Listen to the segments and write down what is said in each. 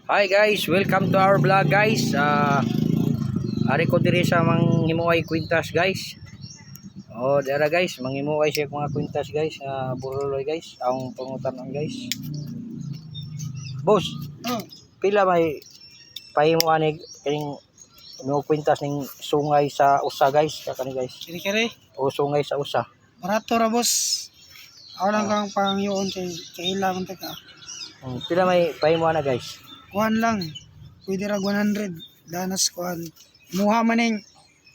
Hi guys, welcome to our vlog guys. Ari ko diri sa manghimuay kwintas guys. Oh, dara guys, manghimuay siya mga kwintas guys. Buruloy guys, ang pangutanon guys. Boss, pila may pahimuan ni kining no kwintas ning sungay sa usa guys, kani guys. Kiri-kiri. O sungay sa usa. Barato ra boss. Ako lang kang pangyoon kay kailangan ta ka. Pila may pahimuan na guys. Kuhan lang. Pwede ra 100. Danas kuhan. Muha man ning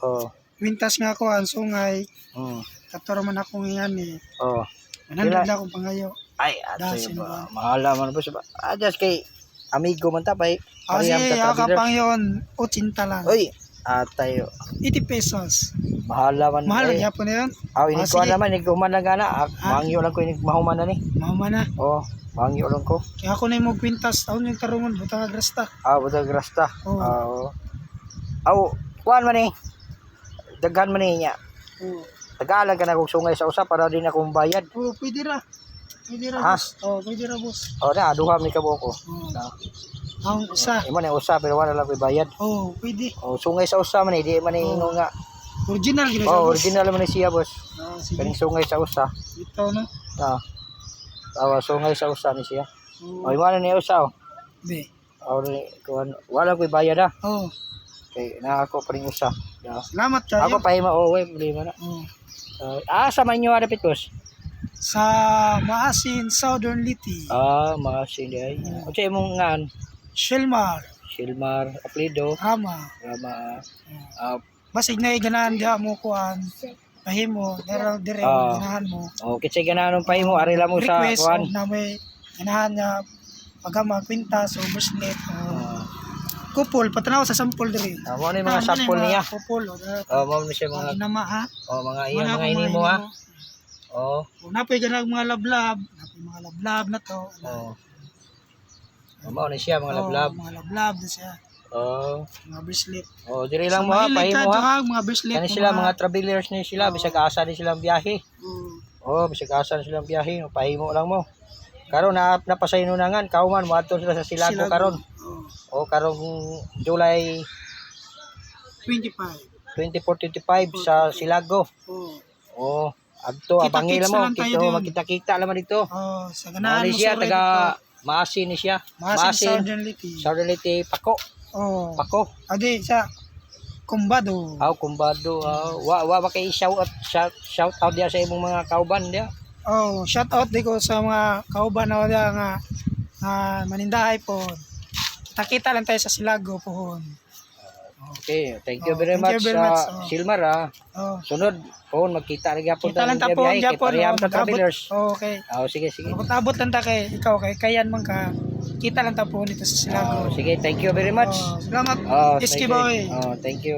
Oh. kwintas nga kuhan sungay. Mm. Katoro man akong iyan eh. Oh. 100 lang akong pangayo. Ay, ato Dasin ba. ba? Mahala man po siya. Just kay amigo man ta pay. Kasi Pareham ako traveler. pangyoon 80 lang. Uy, tayo. 80 pesos. Mahala man. Mahal ang yapon na yun. Ini ko sige. naman, iguman lang gana. Mangyo lang ko ini mahuman na ni. Mahuma na. Oh, mangyo lang ko. Kaya ako na yung kwintas. Taon yung tarungon. Butang agrasta. Butag rasta. Oo. Kuan man ni. Daghan man ni niya. Oo. Tagalan ka na kung sungay sa usa para din akong bayad. Oo, pwede ra. Pwede ra Ha? boss. Oo, pwede ra boss. Na, duha ni kabo ko. Oo. Ang isa. Imo na usa pero wala lang ko'y bayad. Oo, pwede. Sungay sa usa man ni, di man ni ingon nga. Original gina siya, boss. Original man ni siya, boss. Sige. Kaning sungay sa usa. Ito na. Sungay sa usa ni siya. Oo. Imo na ni usa. Be. Wala ko'y bayad ah. Oo. Kay na ako pa rin usa. Salamat kayo. Ako pahima mali man na. Oo. Sa man nyo adapit boss? Sa Maasin, Southern Liti. Maasin di ay. Unsa imong ngan? Shelmar. Silmar Aplido. Rama. Rama. Basig na iganahan diha mo kuan. Pahimo, dire ganahan mo. Kitsa gananon pahimo ari lang mo sa Request kuan. na may ganahan na pagama kwintas o bracelet. Kupol, patanaw sa sample dire. Mo ni mga sample niya. Kupol. Mo ni siya mga Ginama ha. mga iya mga ini mo ha. Napoy ganag mga lablab, napoy mga lablab na to. Mo ni siya mga lablab. Mga lablab na siya. Mga bracelet. Diri lang mo ha pahimo ha. Mga bracelet. Kani sila mga travelers ni sila bisag asa ni silang biyahe. Bisag asa ni silang biyahe, pahimo lang mo. Karon napasayno na ngan kauman moadto sila sa Silago karon. Karong July 24-25 sa Silago. Adto abangil mo kito makita-kita laman dito. Sa ganahan mo siya sa taga Maasin ni siya. Maasin Southern Southern Liti Pako. Pako. Adi sa Kumbado. Kumbado. Wa kay shout out dia sa imong mga kauban dia. Shout out di ko sa mga kauban na dia nga manindahay po. Kita lang tayo sa Silago pohon. Okay, thank you very much sa Silmar Sunod pohon magkita ra gyapon ta lang tapon gyapon sa travelers. Okay. Sige. Abot lang ta kay ikaw kay kayan man ka. Kita lang tapon dito sa Silago. Sige, thank you very much. Salamat. Iski boy. Thank you.